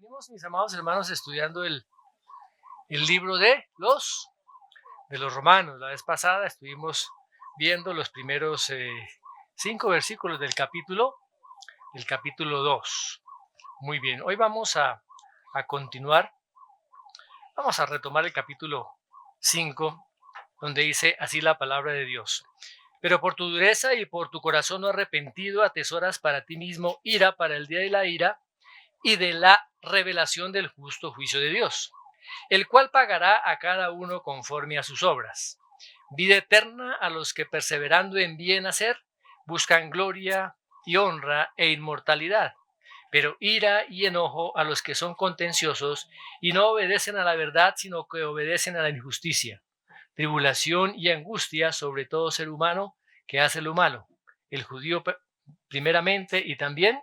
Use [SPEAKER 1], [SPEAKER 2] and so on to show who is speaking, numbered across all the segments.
[SPEAKER 1] Seguimos, mis amados hermanos, estudiando el libro de los Romanos. La vez pasada estuvimos viendo los primeros 5 versículos del capítulo 2. Muy bien, hoy vamos a continuar. Vamos a retomar el capítulo 5, donde dice así la palabra de Dios. Pero por tu dureza y por tu corazón no arrepentido atesoras para ti mismo ira para el día de la ira y de la revelación del justo juicio de Dios, el cual pagará a cada uno conforme a sus obras. Vida eterna a los que perseverando en bien hacer buscan gloria y honra e inmortalidad, pero ira y enojo a los que son contenciosos y no obedecen a la verdad, sino que obedecen a la injusticia. Tribulación y angustia sobre todo ser humano que hace lo malo, el judío primeramente y también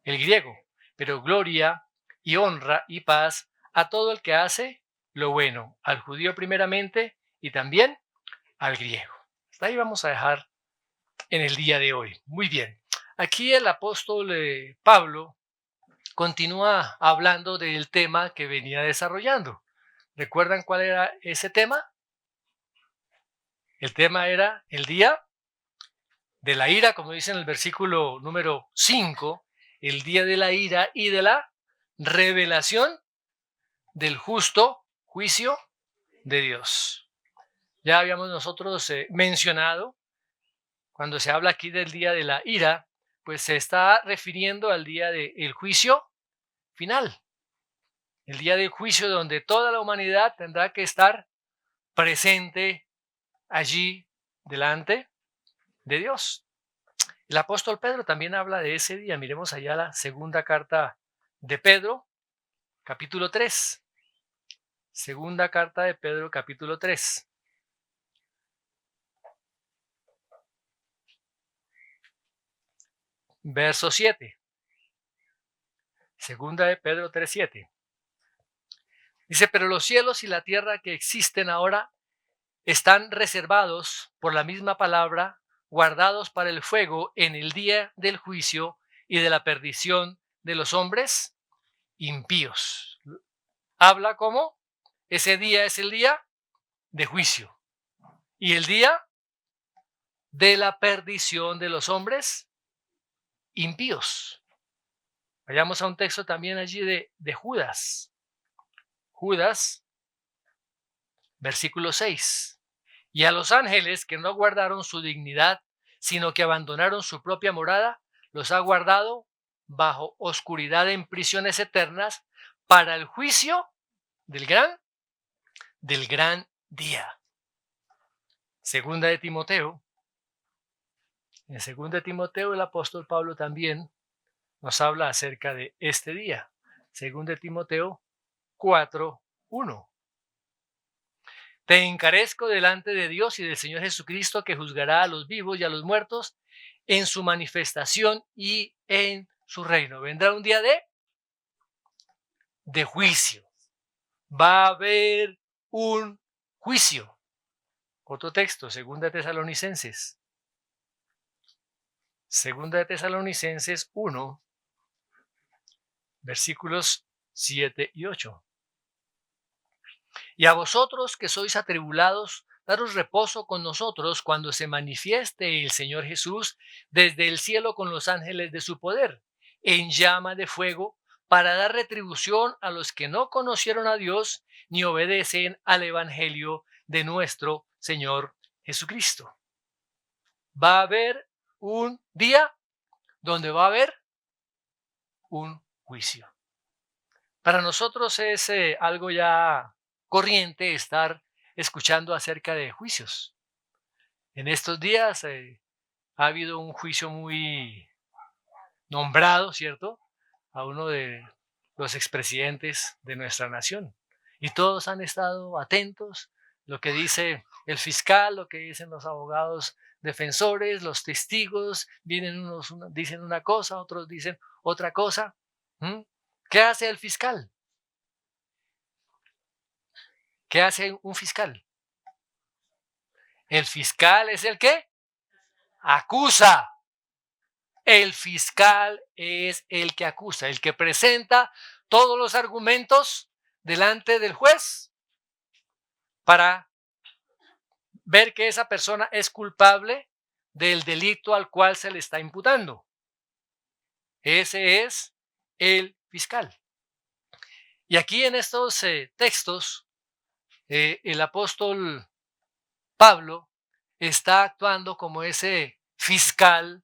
[SPEAKER 1] el griego, pero gloria y honra y paz a todo el que hace lo bueno, al judío primeramente y también al griego. Hasta ahí vamos a dejar en el día de hoy. Muy bien. Aquí el apóstol Pablo continúa hablando del tema que venía desarrollando. ¿Recuerdan cuál era ese tema? El tema era el día de la ira, como dice en el versículo número 5, el día de la ira y de la revelación del justo juicio de Dios. Ya habíamos nosotros mencionado, cuando se habla aquí del día de la ira, pues se está refiriendo al día del juicio final, el día del juicio donde toda la humanidad tendrá que estar presente allí delante de Dios. El apóstol Pedro también habla de ese día. Miremos allá la segunda carta de Pedro, capítulo 3. Segunda carta de Pedro, capítulo 3. Verso 7. Segunda de Pedro 3:7. Dice, pero los cielos y la tierra que existen ahora están reservados por la misma palabra, guardados para el fuego en el día del juicio y de la perdición de los hombres impíos. Habla como ese día es el día de juicio y el día de la perdición de los hombres impíos. Vayamos a un texto también allí de Judas. Judas, versículo 6. Y a los ángeles que no guardaron su dignidad, sino que abandonaron su propia morada, los ha guardado bajo oscuridad en prisiones eternas para el juicio del gran día. Segunda de Timoteo. En segunda de Timoteo el apóstol Pablo también nos habla acerca de este día. Segunda de Timoteo 4:1. Te encarezco delante de Dios y del Señor Jesucristo, que juzgará a los vivos y a los muertos en su manifestación y en su reino. Vendrá un día de juicio. Va a haber un juicio. Otro texto, Segunda de Tesalonicenses. Segunda de Tesalonicenses 1, versículos 7 y 8. Y a vosotros que sois atribulados, daros reposo con nosotros cuando se manifieste el Señor Jesús desde el cielo con los ángeles de su poder, en llama de fuego, para dar retribución a los que no conocieron a Dios ni obedecen al evangelio de nuestro Señor Jesucristo. Va a haber un día donde va a haber un juicio. Para nosotros es algo ya corriente estar escuchando acerca de juicios. En estos días ha habido un juicio muy nombrado, ¿cierto?, a uno de los expresidentes de nuestra nación. Y todos han estado atentos, lo que dice el fiscal, lo que dicen los abogados defensores, los testigos, vienen unos dicen una cosa, otros dicen otra cosa. ¿Qué hace el fiscal? ¿Qué hace un fiscal? El fiscal es el que acusa. El fiscal es el que acusa, el que presenta todos los argumentos delante del juez para ver que esa persona es culpable del delito al cual se le está imputando. Ese es el fiscal. Y aquí en estos textos, el apóstol Pablo está actuando como ese fiscal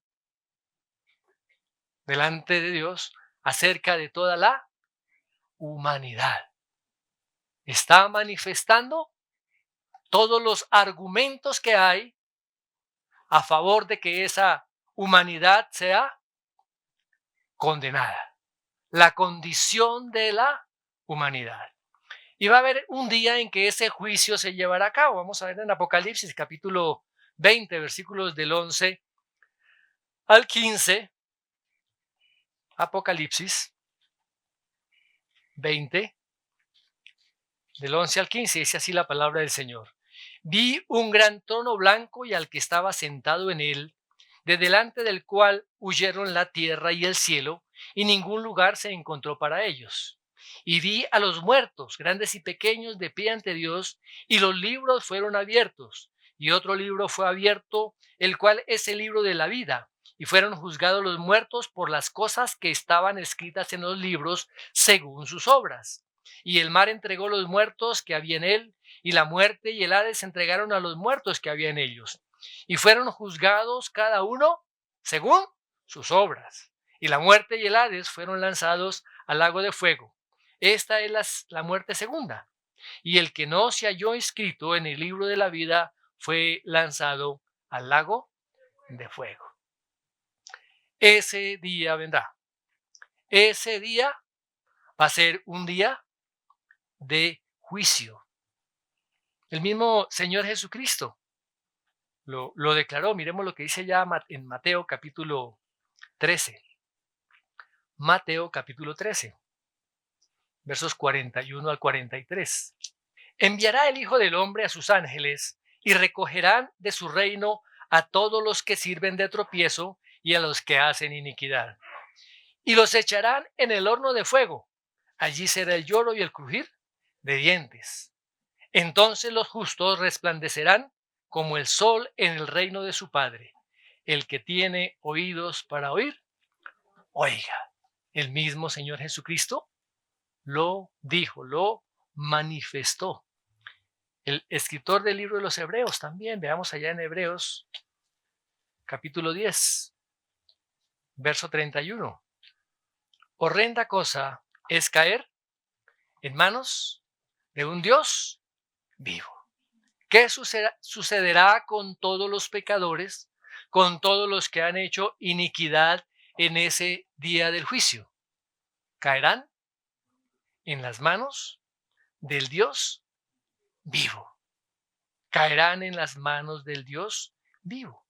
[SPEAKER 1] delante de Dios acerca de toda la humanidad. Está manifestando todos los argumentos que hay a favor de que esa humanidad sea condenada. La condición de la humanidad. Y va a haber un día en que ese juicio se llevará a cabo. Vamos a ver en Apocalipsis capítulo 20, versículos del 11 al 15. Apocalipsis 20, del 11 al 15, dice así la palabra del Señor. Vi un gran trono blanco y al que estaba sentado en él, de delante del cual huyeron la tierra y el cielo, y ningún lugar se encontró para ellos. Y vi a los muertos, grandes y pequeños, de pie ante Dios, y los libros fueron abiertos. Y otro libro fue abierto, el cual es el libro de la vida. Y fueron juzgados los muertos por las cosas que estaban escritas en los libros según sus obras. Y el mar entregó los muertos que había en él, y la muerte y el Hades entregaron a los muertos que había en ellos. Y fueron juzgados cada uno según sus obras. Y la muerte y el Hades fueron lanzados al lago de fuego. Esta es la muerte segunda. Y el que no se halló inscrito en el libro de la vida fue lanzado al lago de fuego. Ese día vendrá. Ese día va a ser un día de juicio. El mismo Señor Jesucristo lo declaró. Miremos lo que dice ya en Mateo capítulo 13. Mateo capítulo 13, versos 41 al 43. Enviará el Hijo del Hombre a sus ángeles y recogerán de su reino a todos los que sirven de tropiezo y a los que hacen iniquidad. Y los echarán en el horno de fuego. Allí será el lloro y el crujir de dientes. Entonces los justos resplandecerán como el sol en el reino de su Padre. El que tiene oídos para oír, oiga. El mismo Señor Jesucristo lo dijo, lo manifestó. El escritor del libro de los Hebreos también, veamos allá en Hebreos capítulo 10, verso 31. Horrenda cosa es caer en manos de un Dios vivo. ¿Qué sucederá con todos los pecadores, con todos los que han hecho iniquidad en ese día del juicio? Caerán en las manos del Dios vivo. Caerán en las manos del Dios vivo.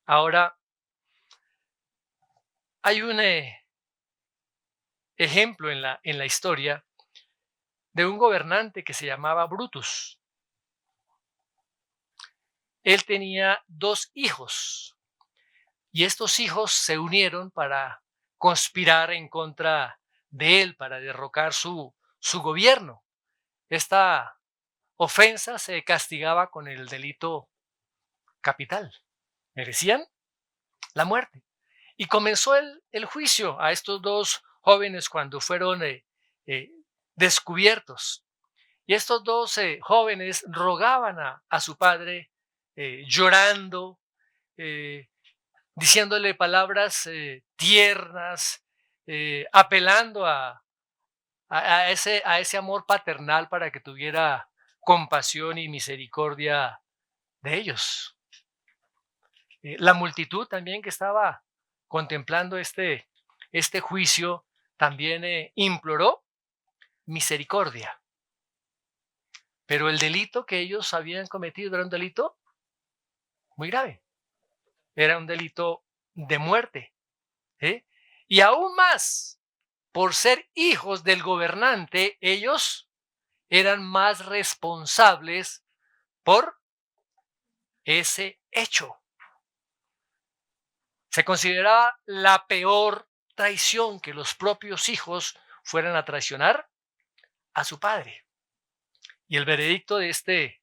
[SPEAKER 1] Ahora, hay un ejemplo en la historia de un gobernante que se llamaba Brutus. Él tenía 2 hijos y estos hijos se unieron para conspirar en contra de él, para derrocar su gobierno. Esta ofensa se castigaba con el delito capital. Merecían la muerte. Y comenzó el juicio a estos 2 jóvenes cuando fueron descubiertos. Y estos 2 jóvenes rogaban a su padre, llorando, diciéndole palabras tiernas, apelando a ese amor paternal para que tuviera compasión y misericordia de ellos. La multitud también que estaba contemplando este juicio también imploró misericordia. Pero el delito que ellos habían cometido era un delito muy grave. Era un delito de muerte. Y aún más, por ser hijos del gobernante, ellos eran más responsables por ese hecho. Se consideraba la peor traición que los propios hijos fueran a traicionar a su padre. Y el veredicto de este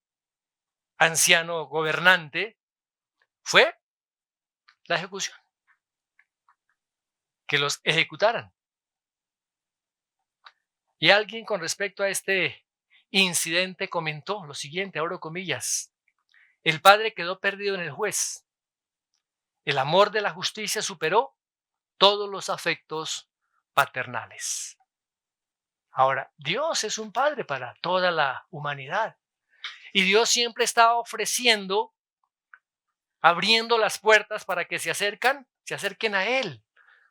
[SPEAKER 1] anciano gobernante fue la ejecución, que los ejecutaran. Y alguien con respecto a este incidente comentó lo siguiente, abro comillas: el padre quedó perdido en el juez. El amor de la justicia superó todos los afectos paternales. Ahora, Dios es un padre para toda la humanidad. Y Dios siempre está ofreciendo, abriendo las puertas para que se acerquen a Él,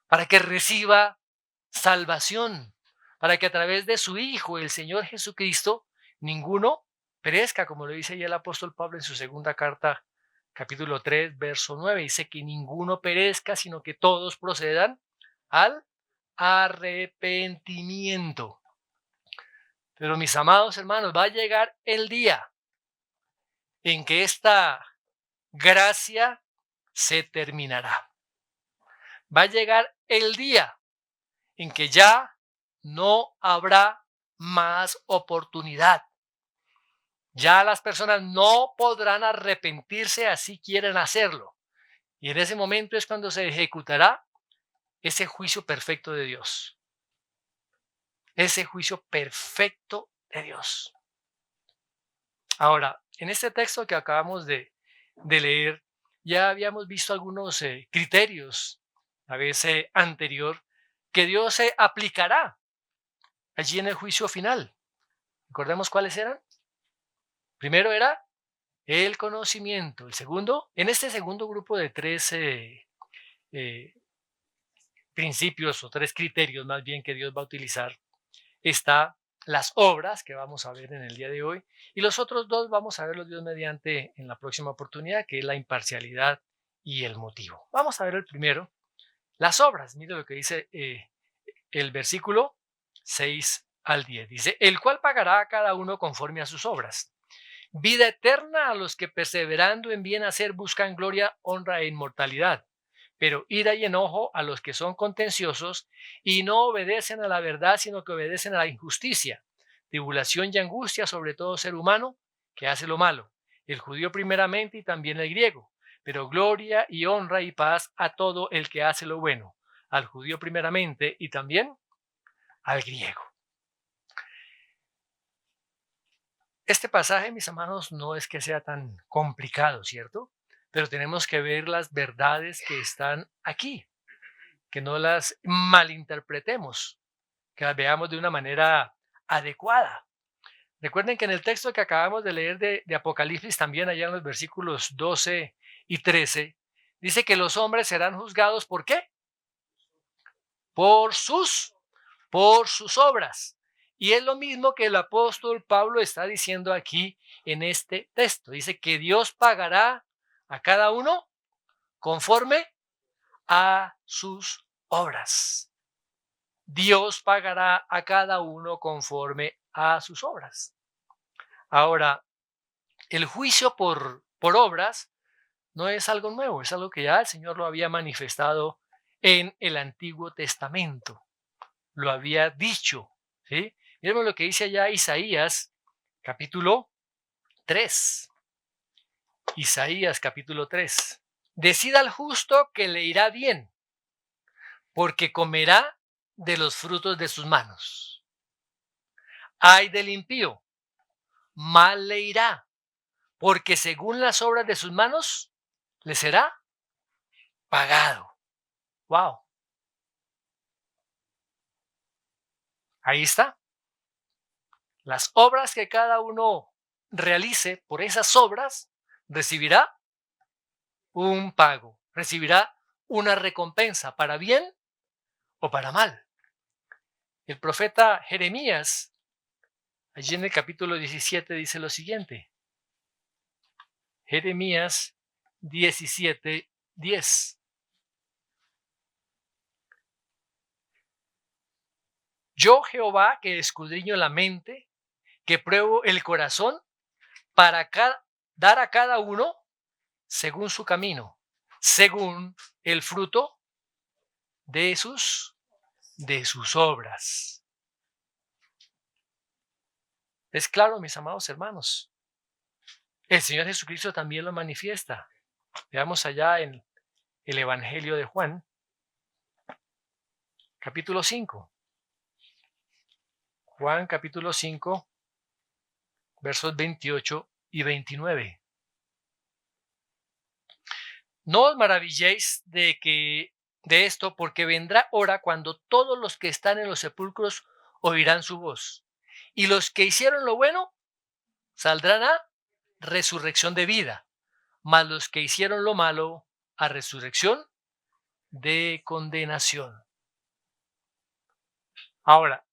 [SPEAKER 1] para que reciba salvación, para que a través de su Hijo, el Señor Jesucristo, ninguno perezca, como lo dice ya el apóstol Pablo en su segunda carta, capítulo 3, verso 9. Dice que ninguno perezca, sino que todos procedan al arrepentimiento. Pero mis amados hermanos, va a llegar el día en que esta gracia se terminará. Va a llegar el día en que ya no habrá más oportunidad. Ya las personas no podrán arrepentirse así quieren hacerlo. Y en ese momento es cuando se ejecutará ese juicio perfecto de Dios. Ese juicio perfecto de Dios. Ahora, en este texto que acabamos de leer, ya habíamos visto algunos criterios la vez anterior que Dios aplicará allí en el juicio final. ¿Recordemos cuáles eran? Primero era el conocimiento. El segundo, en este segundo grupo de tres principios o tres criterios más bien que Dios va a utilizar, está las obras que vamos a ver en el día de hoy, y los otros dos vamos a verlos Dios mediante en la próxima oportunidad, que es la imparcialidad y el motivo. Vamos a ver el primero, las obras. Mire lo que dice el versículo 6 al 10. Dice: el cual pagará a cada uno conforme a sus obras. Vida eterna a los que perseverando en bien hacer buscan gloria, honra e inmortalidad. Pero ira y enojo a los que son contenciosos y no obedecen a la verdad, sino que obedecen a la injusticia. Tribulación y angustia sobre todo ser humano que hace lo malo, el judío primeramente y también el griego. Pero gloria y honra y paz a todo el que hace lo bueno, al judío primeramente y también al griego. Este pasaje, mis hermanos, no es que sea tan complicado, ¿cierto? Pero tenemos que ver las verdades que están aquí, que no las malinterpretemos, que las veamos de una manera adecuada. Recuerden que en el texto que acabamos de leer de Apocalipsis, también allá en los versículos 12 y 13, dice que los hombres serán juzgados ¿por qué? Por sus obras. Y es lo mismo que el apóstol Pablo está diciendo aquí en este texto. Dice que Dios pagará a cada uno conforme a sus obras. Dios pagará a cada uno conforme a sus obras. Ahora, el juicio por obras no es algo nuevo, es algo que ya el Señor lo había manifestado en el Antiguo Testamento. Lo había dicho, ¿sí? Miremos lo que dice allá Isaías, capítulo 3. Isaías, capítulo 3. Decida al justo que le irá bien, porque comerá de los frutos de sus manos. Ay del impío, mal le irá, porque según las obras de sus manos le será pagado. ¡Wow! Ahí está. Las obras que cada uno realice, por esas obras recibirá un pago, recibirá una recompensa, para bien o para mal. El profeta Jeremías, allí en el capítulo 17, dice lo siguiente. Jeremías 17, 10. Yo, Jehová, que escudriño la mente, que pruebo el corazón, para dar a cada uno según su camino, según el fruto de sus obras. Es claro, mis amados hermanos. El Señor Jesucristo también lo manifiesta. Veamos allá en el Evangelio de Juan, capítulo 5. Juan, capítulo 5, versos 28 y 29. No os maravilléis de esto, porque vendrá hora cuando todos los que están en los sepulcros oirán su voz, y los que hicieron lo bueno saldrán a resurrección de vida, mas los que hicieron lo malo a resurrección de condenación. Ahora,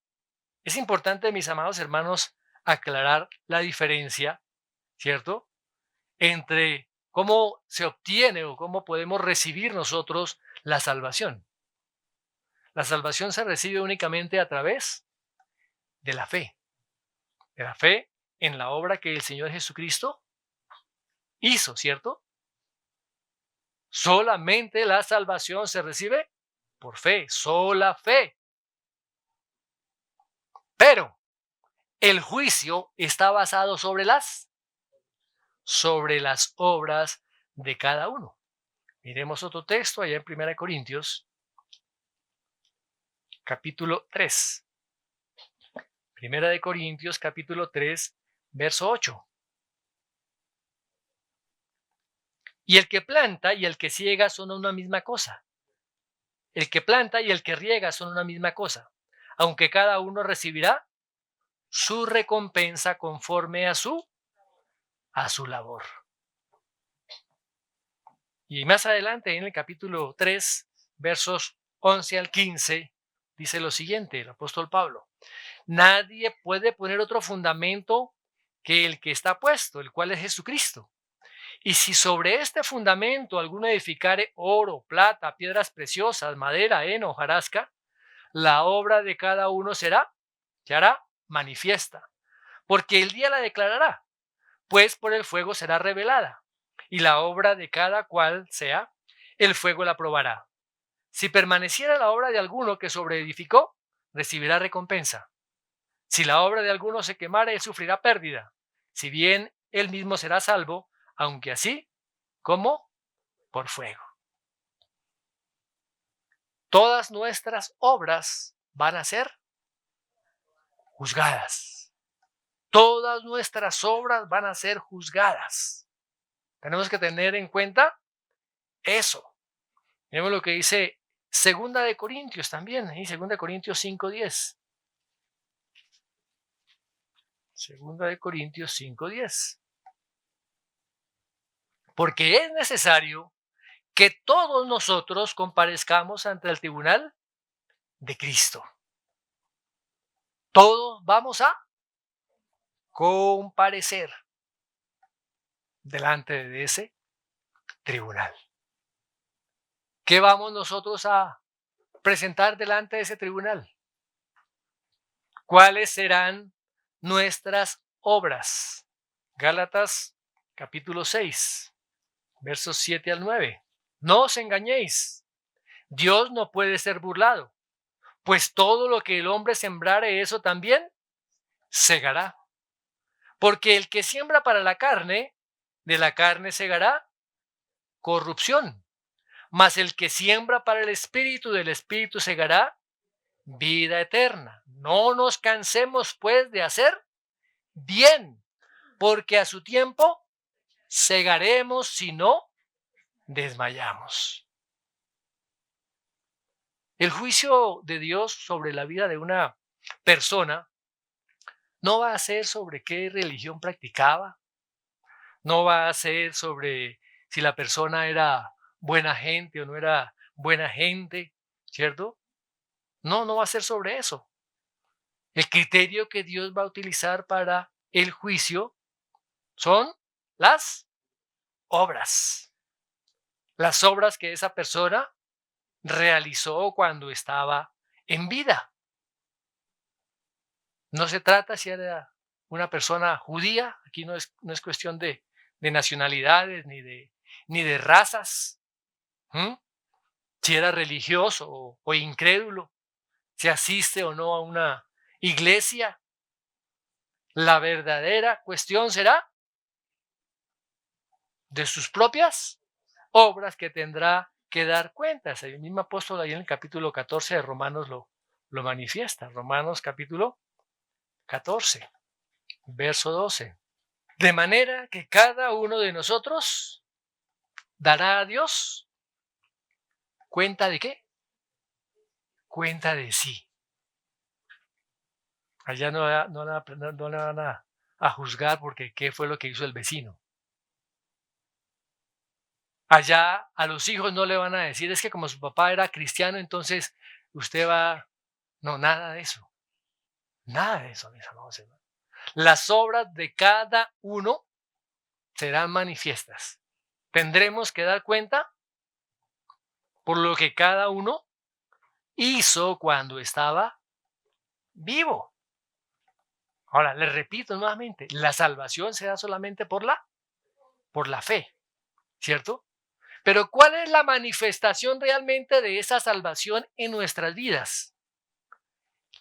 [SPEAKER 1] es importante, mis amados hermanos, aclarar la diferencia, ¿cierto?, entre cómo se obtiene o cómo podemos recibir nosotros la salvación. La salvación se recibe únicamente a través de la fe en la obra que el Señor Jesucristo hizo, ¿cierto? Solamente la salvación se recibe por fe, sola fe. Pero el juicio está basado sobre las obras de cada uno. Miremos otro texto allá en 1 Corintios, capítulo 3. 1 Corintios, capítulo 3, verso 8. Y el que planta y el que ciega son una misma cosa. El que planta y el que riega son una misma cosa, aunque cada uno recibirá su recompensa conforme a su labor. Y más adelante, en el capítulo 3, versos 11 al 15, dice lo siguiente, el apóstol Pablo: nadie puede poner otro fundamento que el que está puesto, el cual es Jesucristo. Y si sobre este fundamento alguno edificare oro, plata, piedras preciosas, madera, heno, hojarasca, la obra de cada uno se hará manifiesta, porque el día la declarará, pues por el fuego será revelada, y la obra de cada cual sea, el fuego la probará. Si permaneciera la obra de alguno que sobreedificó, recibirá recompensa. Si la obra de alguno se quemara, él sufrirá pérdida, si bien él mismo será salvo, aunque así como por fuego. Todas nuestras obras van a ser juzgadas. Todas nuestras obras van a ser juzgadas. Tenemos que tener en cuenta eso. Miremos lo que dice 2 de Corintios también, y 2 de Corintios 5:10. 2 de Corintios 5:10. Porque es necesario que todos nosotros comparezcamos ante el tribunal de Cristo. Todos vamos a comparecer delante de ese tribunal. ¿Qué vamos nosotros a presentar delante de ese tribunal? ¿Cuáles serán nuestras obras? Gálatas capítulo 6, versos 7 al 9. No os engañéis, Dios no puede ser burlado, pues todo lo que el hombre sembrare, eso también segará. Porque el que siembra para la carne, de la carne segará corrupción. Mas el que siembra para el espíritu, del espíritu segará vida eterna. No nos cansemos pues de hacer bien, porque a su tiempo segaremos si no desmayamos. El juicio de Dios sobre la vida de una persona no va a ser sobre qué religión practicaba, no va a ser sobre si la persona era buena gente o no era buena gente, ¿cierto? No va a ser sobre eso. El criterio que Dios va a utilizar para el juicio son las obras. Las obras que esa persona realizó cuando estaba en vida. No se trata si era una persona judía, aquí no es cuestión de nacionalidades ni de razas, ¿Mm? Si era religioso o incrédulo, si asiste o no a una iglesia. La verdadera cuestión será de sus propias obras que tendrá que dar cuentas. El mismo apóstol ahí en el capítulo 14 de Romanos lo manifiesta. Romanos capítulo 14, verso 12. De manera que cada uno de nosotros dará a Dios cuenta de qué? Cuenta de sí. Allá no le van a juzgar porque qué fue lo que hizo el vecino. Allá a los hijos no le van a decir, es que como su papá era cristiano, entonces usted va... No, nada de eso. Nada de eso, mis amados hermanos. Las obras de cada uno serán manifiestas. Tendremos que dar cuenta por lo que cada uno hizo cuando estaba vivo. Ahora, les repito nuevamente, la salvación se da solamente por la fe, ¿cierto? Pero ¿cuál es la manifestación realmente de esa salvación en nuestras vidas?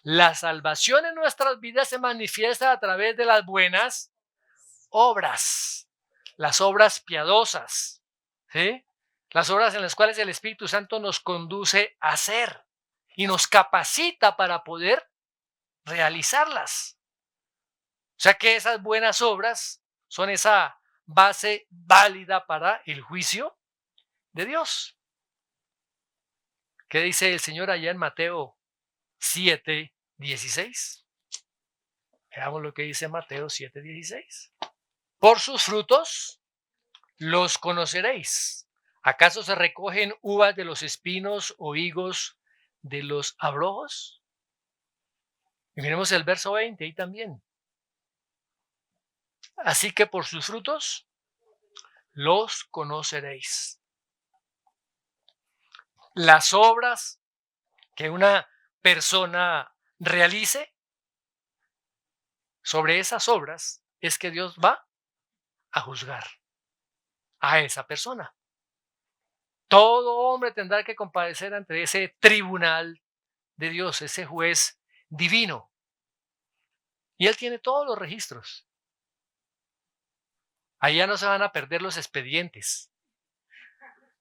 [SPEAKER 1] La salvación en nuestras vidas se manifiesta a través de las buenas obras, las obras piadosas, ¿sí? Las obras en las cuales el Espíritu Santo nos conduce a hacer y nos capacita para poder realizarlas. O sea que esas buenas obras son esa base válida para el juicio de Dios. ¿Qué dice el Señor allá en Mateo 7:16? Veamos lo que dice Mateo 7:16. Por sus frutos los conoceréis. ¿Acaso se recogen uvas de los espinos o higos de los abrojos? Y miremos el verso 20 ahí también. Así que por sus frutos los conoceréis. Las obras que una persona realice, sobre esas obras es que Dios va a juzgar a esa persona. Todo hombre tendrá que comparecer ante ese tribunal de Dios, ese juez divino. Y Él tiene todos los registros. Allá no se van a perder los expedientes.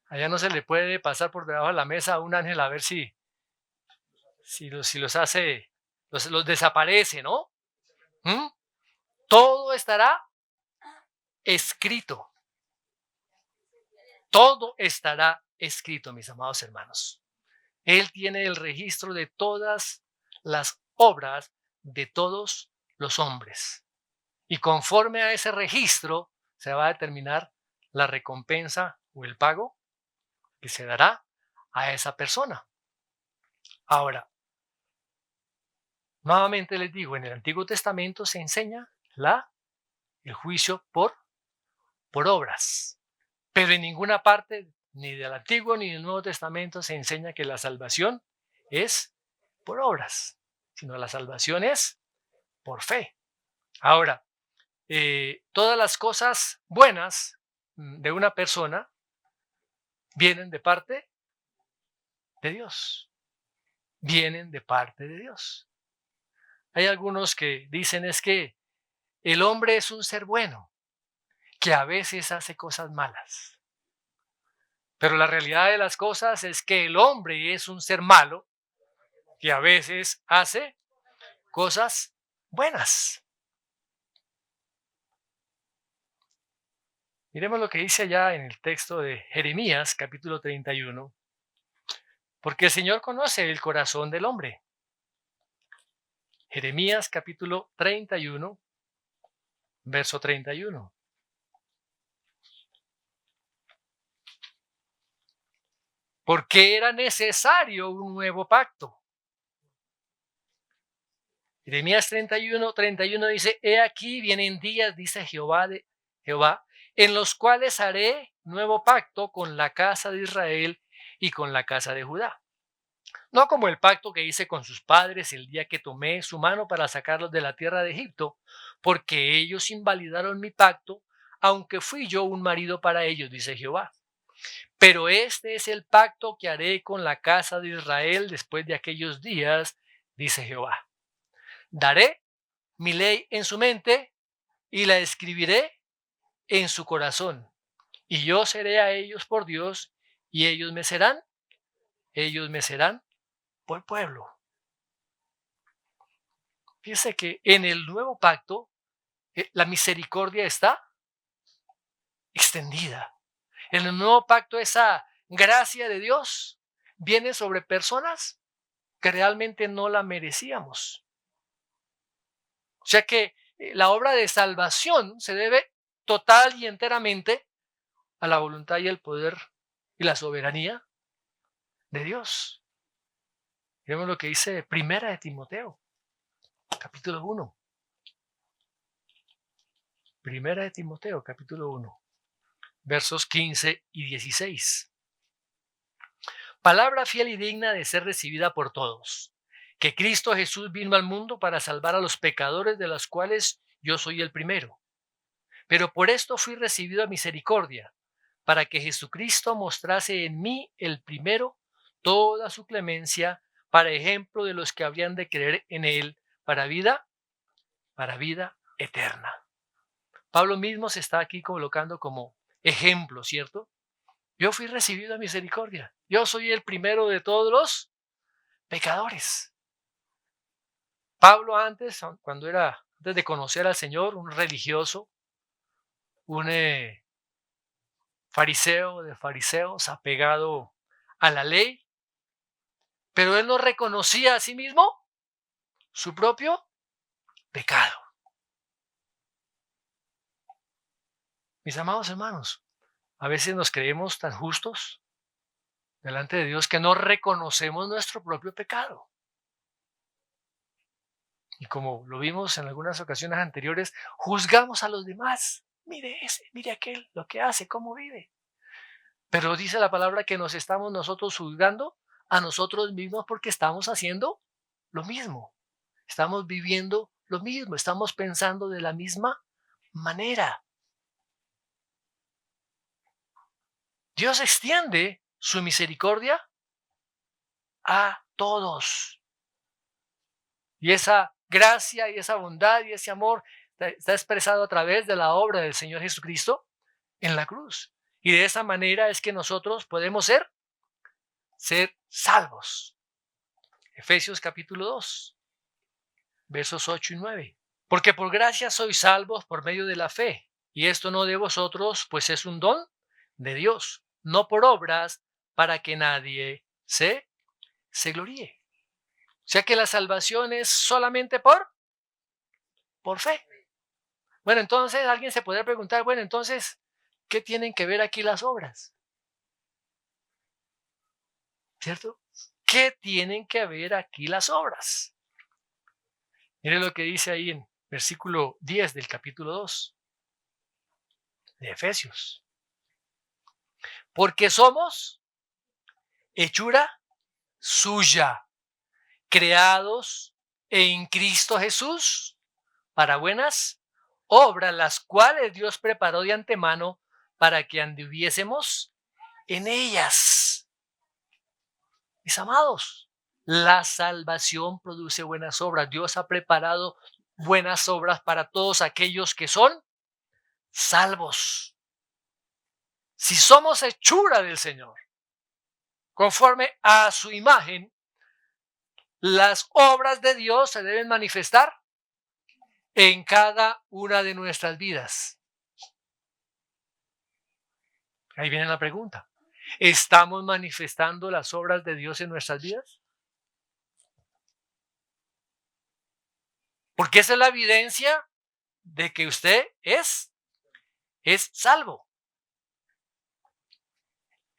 [SPEAKER 1] Allá no se le puede pasar por debajo de la mesa a un ángel a ver si los hace, los desaparece, ¿no? ¿Mm? Todo estará escrito. Todo estará escrito, mis amados hermanos. Él tiene el registro de todas las obras de todos los hombres. Y conforme a ese registro se va a determinar la recompensa o el pago que se dará a esa persona. Ahora, nuevamente les digo, en el Antiguo Testamento se enseña el juicio por obras, pero en ninguna parte, ni del Antiguo ni del Nuevo Testamento, se enseña que la salvación es por obras, sino la salvación es por fe. Ahora, todas las cosas buenas de una persona vienen de parte de Dios. Vienen de parte de Dios. Hay algunos que dicen es que el hombre es un ser bueno, que a veces hace cosas malas. Pero la realidad de las cosas es que el hombre es un ser malo, que a veces hace cosas buenas. Miremos lo que dice allá en el texto de Jeremías, capítulo 31. Porque el Señor conoce el corazón del hombre. Jeremías, capítulo 31, verso 31. Porque era necesario un nuevo pacto. Jeremías 31 dice, he aquí vienen días, dice Jehová, en los cuales haré nuevo pacto con la casa de Israel y con la casa de Judá. No como el pacto que hice con sus padres el día que tomé su mano para sacarlos de la tierra de Egipto, porque ellos invalidaron mi pacto, aunque fui yo un marido para ellos, dice Jehová. Pero este es el pacto que haré con la casa de Israel después de aquellos días, dice Jehová. Daré mi ley en su mente y la escribiré en su corazón. Y yo seré a ellos por Dios y ellos me serán por pueblo. Fíjese que en el nuevo pacto la misericordia está extendida. En el nuevo pacto esa gracia de Dios viene sobre personas que realmente no la merecíamos. O sea que la obra de salvación se debe total y enteramente a la voluntad y el poder y la soberanía de Dios. Vemos lo que dice Primera de Timoteo, capítulo 1. Primera de Timoteo, capítulo 1, versos 15 y 16. Palabra fiel y digna de ser recibida por todos, que Cristo Jesús vino al mundo para salvar a los pecadores, de los cuales yo soy el primero. Pero por esto fui recibido a misericordia, para que Jesucristo mostrase en mí el primero toda su clemencia, para ejemplo de los que habrían de creer en él para vida eterna. Pablo mismo se está aquí colocando como ejemplo, ¿cierto? Yo fui recibido a misericordia. Yo soy el primero de todos los pecadores. Pablo antes de conocer al Señor, un religioso, un fariseo de fariseos, apegado a la ley, pero él no reconocía a sí mismo su propio pecado. Mis amados hermanos, a veces nos creemos tan justos delante de Dios que no reconocemos nuestro propio pecado. Y como lo vimos en algunas ocasiones anteriores, juzgamos a los demás. Mire ese, mire aquel, lo que hace, cómo vive. Pero dice la palabra que nos estamos nosotros juzgando a nosotros mismos porque estamos haciendo lo mismo. Estamos viviendo lo mismo, estamos pensando de la misma manera. Dios extiende su misericordia a todos. Y esa gracia y esa bondad y ese amor está expresado a través de la obra del Señor Jesucristo en la cruz. Y de esa manera es que nosotros podemos ser salvos. Efesios capítulo 2, versos 8 y 9. Porque por gracia sois salvos por medio de la fe. Y esto no de vosotros, pues es un don de Dios, no por obras, para que nadie se gloríe. O sea que la salvación es solamente por fe. Bueno, entonces alguien se podría preguntar, bueno, entonces, ¿qué tienen que ver aquí las obras? ¿Cierto? ¿Qué tienen que ver aquí las obras? Miren lo que dice ahí en versículo 10 del capítulo 2 de Efesios. Porque somos hechura suya, creados en Cristo Jesús para buenas obras, las cuales Dios preparó de antemano para que anduviésemos en ellas. Mis amados, la salvación produce buenas obras. Dios ha preparado buenas obras para todos aquellos que son salvos. Si somos hechura del Señor, conforme a su imagen, las obras de Dios se deben manifestar en cada una de nuestras vidas. Ahí viene la pregunta. ¿Estamos manifestando las obras de Dios en nuestras vidas? Porque esa es la evidencia de que usted es salvo.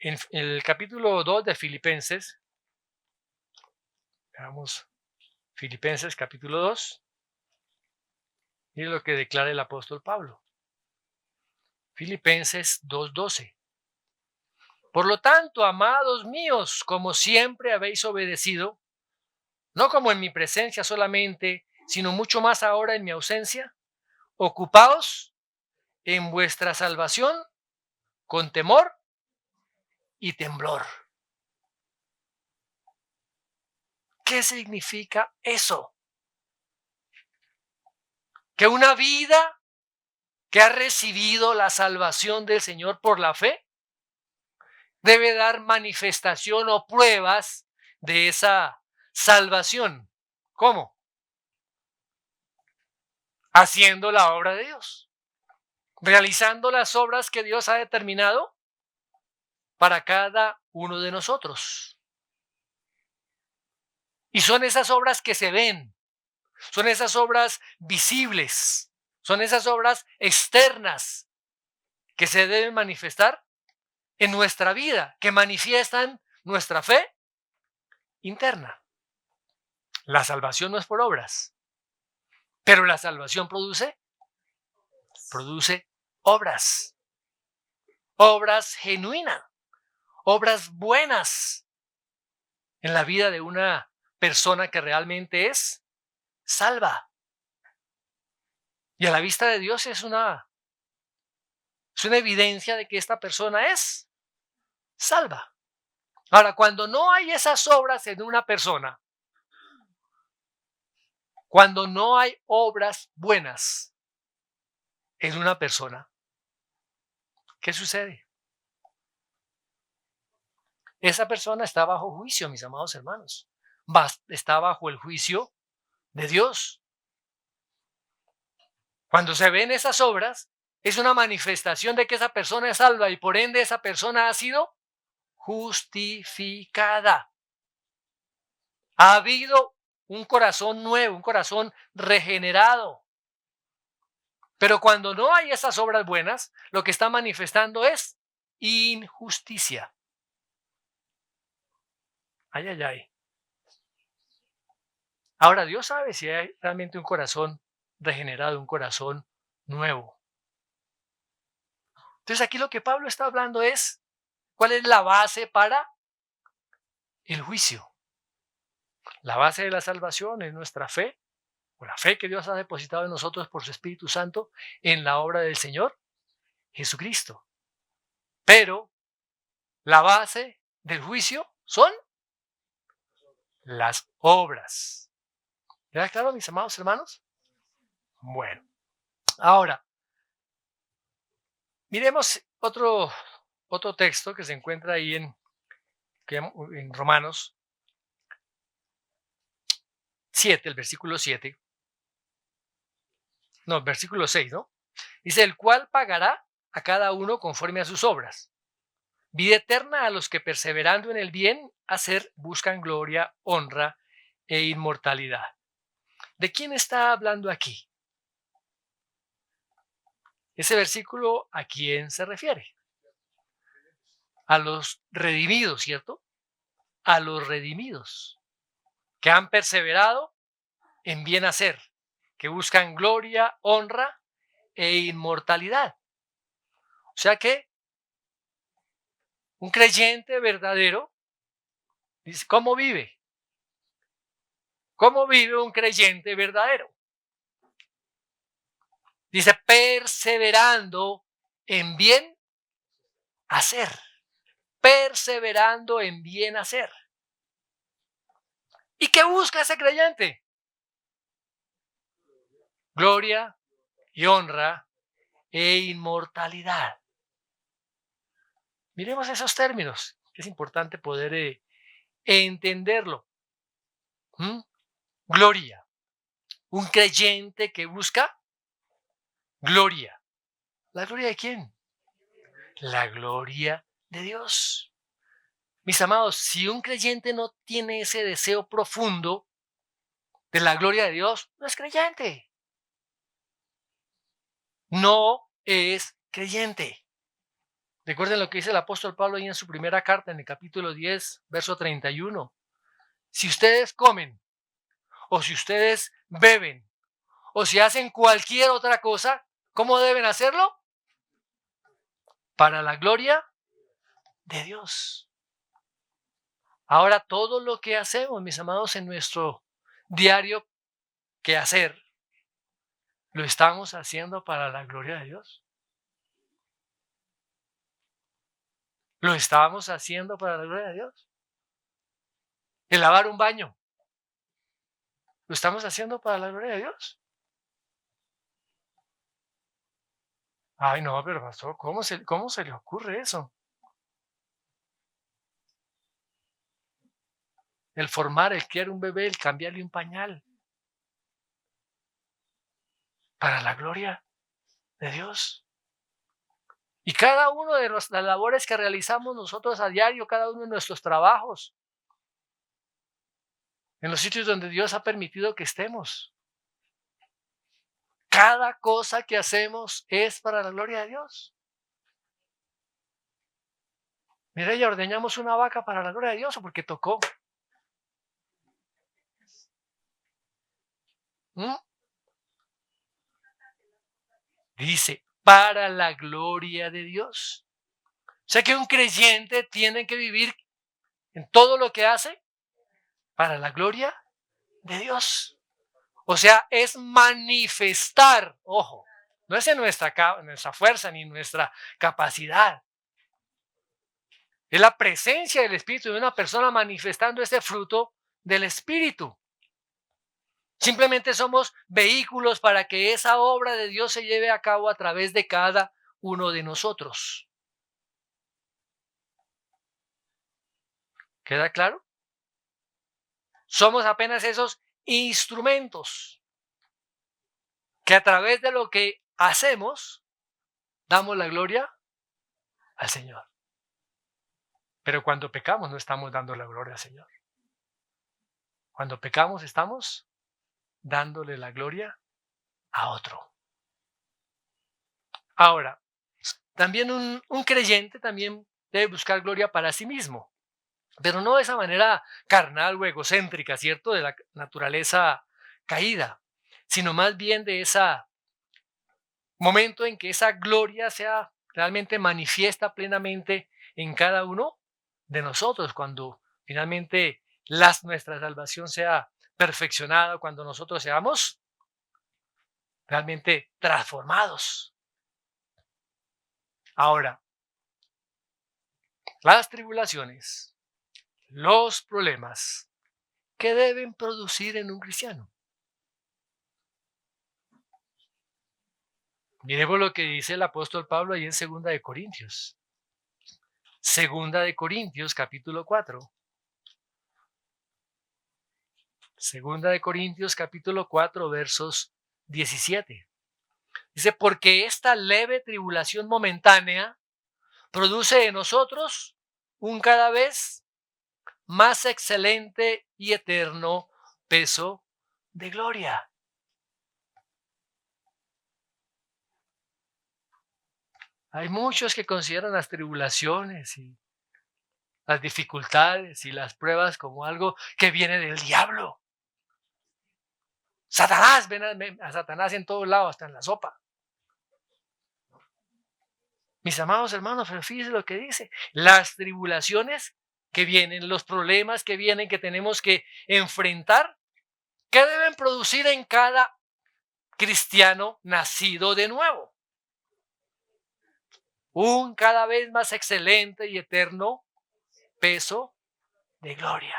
[SPEAKER 1] En el capítulo 2 de Filipenses, veamos Filipenses capítulo 2, mire lo que declara el apóstol Pablo. Filipenses 2:12. Por lo tanto, amados míos, como siempre habéis obedecido, no como en mi presencia solamente, sino mucho más ahora en mi ausencia, ocupaos en vuestra salvación con temor y temblor. ¿Qué significa eso? Que una vida que ha recibido la salvación del Señor por la fe debe dar manifestación o pruebas de esa salvación. ¿Cómo? Haciendo la obra de Dios, realizando las obras que Dios ha determinado para cada uno de nosotros. Y son esas obras que se ven, son esas obras visibles, son esas obras externas que se deben manifestar en nuestra vida, que manifiestan nuestra fe interna. La salvación no es por obras, pero la salvación produce obras, obras genuinas, obras buenas en la vida de una persona que realmente es salva. Y a la vista de Dios es una evidencia de que esta persona es salva. Ahora, cuando no hay esas obras en una persona, cuando no hay obras buenas en una persona, ¿qué sucede? Esa persona está bajo juicio, mis amados hermanos. Está bajo el juicio de Dios. Cuando se ven esas obras, es una manifestación de que esa persona es salva y por ende esa persona ha sido justificada. Ha habido un corazón nuevo, un corazón regenerado. Pero cuando no hay esas obras buenas, lo que está manifestando es injusticia. Ay, ay, ay. Ahora, Dios sabe si hay realmente un corazón regenerado, un corazón nuevo. Entonces aquí lo que Pablo está hablando es cuál es la base para el juicio. La base de la salvación es nuestra fe, o la fe que Dios ha depositado en nosotros por su Espíritu Santo en la obra del Señor Jesucristo. Pero la base del juicio son las obras. ¿Queda claro, mis amados hermanos? Bueno, ahora, miremos otro texto que se encuentra ahí en Romanos 7, el versículo 7. No, versículo 6, ¿no? Dice, el cual pagará a cada uno conforme a sus obras. Vida eterna a los que perseverando en el bien hacer buscan gloria, honra e inmortalidad. ¿De quién está hablando aquí? Ese versículo, ¿a quién se refiere? A los redimidos, ¿cierto? A los redimidos que han perseverado en bien hacer, que buscan gloria, honra e inmortalidad. O sea que un creyente verdadero, dice, ¿cómo vive? ¿Cómo vive un creyente verdadero? Dice, perseverando en bien hacer. Perseverando en bien hacer. ¿Y qué busca ese creyente? Gloria y honra e inmortalidad. Miremos esos términos, que es importante poder entenderlo. Gloria. Un creyente que busca gloria. ¿La gloria de quién? La gloria de Dios. Mis amados, si un creyente no tiene ese deseo profundo de la gloria de Dios, no es creyente. No es creyente. Recuerden lo que dice el apóstol Pablo ahí en su primera carta, en el capítulo 10, verso 31. Si ustedes comen, o si ustedes beben, o si hacen cualquier otra cosa, ¿cómo deben hacerlo? Para la gloria de Dios. Ahora, todo lo que hacemos, mis amados, en nuestro diario quehacer, ¿lo estamos haciendo para la gloria de Dios? Lo estábamos haciendo para la gloria de Dios. El lavar un baño. Lo estamos haciendo para la gloria de Dios. Ay, no, pero pastor, cómo se le ocurre eso? El formar, el criar un bebé, el cambiarle un pañal. Para la gloria de Dios. Y cada uno de las labores que realizamos nosotros a diario, cada uno de nuestros trabajos, en los sitios donde Dios ha permitido que estemos. Cada cosa que hacemos es para la gloria de Dios. Mire, ya ordeñamos una vaca para la gloria de Dios o porque tocó. ¿Mm? Dice, para la gloria de Dios. O sea que un creyente tiene que vivir en todo lo que hace para la gloria de Dios. O sea, es manifestar, ojo, no es en nuestra fuerza ni nuestra capacidad. Es la presencia del Espíritu de una persona manifestando este fruto del Espíritu. Simplemente somos vehículos para que esa obra de Dios se lleve a cabo a través de cada uno de nosotros. ¿Queda claro? Somos apenas esos instrumentos que a través de lo que hacemos damos la gloria al Señor. Pero cuando pecamos no estamos dando la gloria al Señor. Cuando pecamos estamos dándole la gloria a otro. Ahora, también un creyente también debe buscar gloria para sí mismo, pero no de esa manera carnal o egocéntrica, ¿cierto? De la naturaleza caída, sino más bien de ese momento en que esa gloria sea realmente manifiesta plenamente en cada uno de nosotros, cuando finalmente nuestra salvación sea perfeccionada, cuando nosotros seamos realmente transformados. Ahora, las tribulaciones, los problemas, ¿qué deben producir en un cristiano? Miremos lo que dice el apóstol Pablo ahí en 2 de Corintios. 2 de Corintios, capítulo 4. 2 de Corintios, capítulo 4, versos 17. Dice, porque esta leve tribulación momentánea produce en nosotros un cada vez más excelente y eterno peso de gloria. Hay muchos que consideran las tribulaciones y las dificultades y las pruebas como algo que viene del diablo. Satanás, ven a Satanás en todos lados, hasta en la sopa. Mis amados hermanos, pero fíjense lo que dice. Las tribulaciones que vienen, los problemas que vienen, que tenemos que enfrentar, ¿qué deben producir en cada cristiano nacido de nuevo? Un cada vez más excelente y eterno peso de gloria.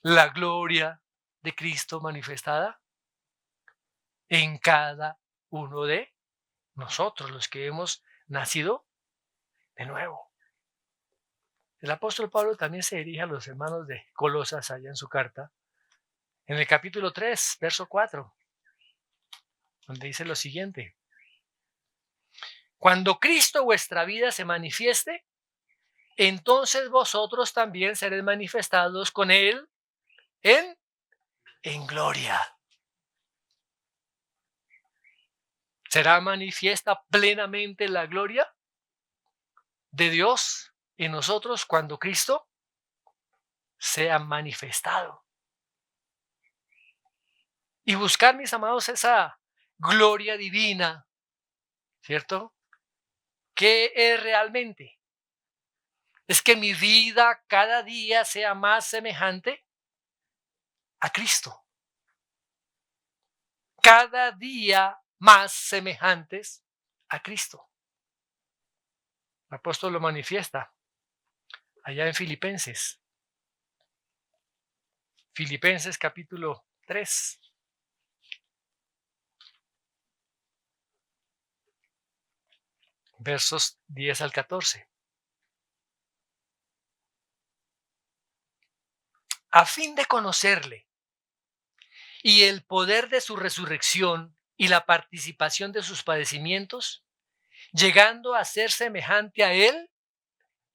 [SPEAKER 1] La gloria de Cristo manifestada en cada uno de nosotros, los que hemos nacido de nuevo. El apóstol Pablo también se dirige a los hermanos de Colosas allá en su carta, en el capítulo 3, verso 4, donde dice lo siguiente. Cuando Cristo vuestra vida se manifieste, entonces vosotros también seréis manifestados con Él en gloria. ¿Será manifiesta plenamente la gloria de Dios en nosotros cuando Cristo sea manifestado? Y buscar, mis amados, esa gloria divina, ¿cierto? ¿Qué es realmente? Es que mi vida cada día sea más semejante a Cristo. Cada día más semejantes a Cristo. apóstol lo manifiesta allá en Filipenses. Filipenses capítulo 3. Versos 10 al 14. A fin de conocerle y el poder de su resurrección y la participación de sus padecimientos, llegando a ser semejante a él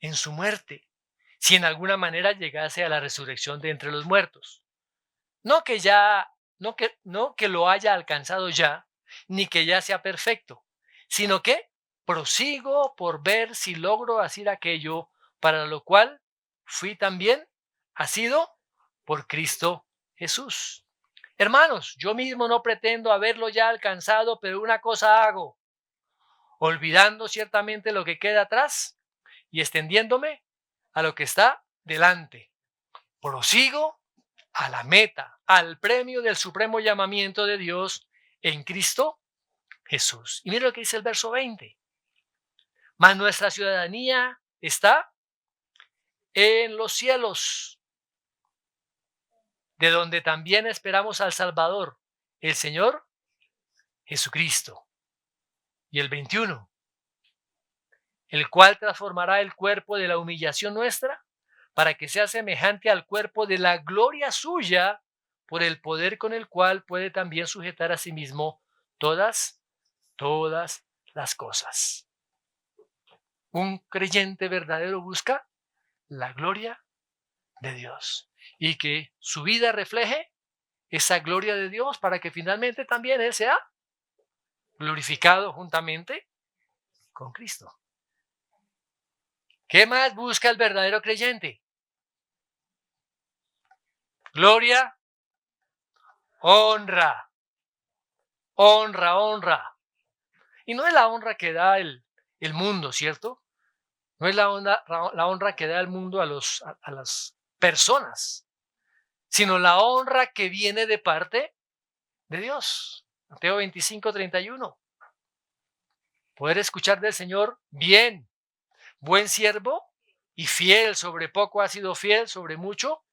[SPEAKER 1] en su muerte, si en alguna manera llegase a la resurrección de entre los muertos. No que lo haya alcanzado ya, ni que ya sea perfecto, sino que prosigo por ver si logro hacer aquello para lo cual fui también asido por Cristo Jesús. Hermanos, yo mismo no pretendo haberlo ya alcanzado, pero una cosa hago, olvidando ciertamente lo que queda atrás y extendiéndome a lo que está delante. Prosigo a la meta, al premio del supremo llamamiento de Dios en Cristo Jesús. Y mira lo que dice el verso 20. Mas nuestra ciudadanía está en los cielos, de donde también esperamos al Salvador, el Señor Jesucristo. Y el 21, el cual transformará el cuerpo de la humillación nuestra para que sea semejante al cuerpo de la gloria suya, por el poder con el cual puede también sujetar a sí mismo todas las cosas. Un creyente verdadero busca la gloria de Dios y que su vida refleje esa gloria de Dios para que finalmente también Él sea glorificado juntamente con Cristo. ¿Qué más busca el verdadero creyente? Gloria, honra, honra. Y no es la honra que da el mundo, ¿cierto? No es la honra que da el mundo a las personas, sino la honra que viene de parte de Dios. Mateo 25:31. Poder escuchar del Señor, bien, buen siervo y fiel, sobre poco has sido fiel, sobre mucho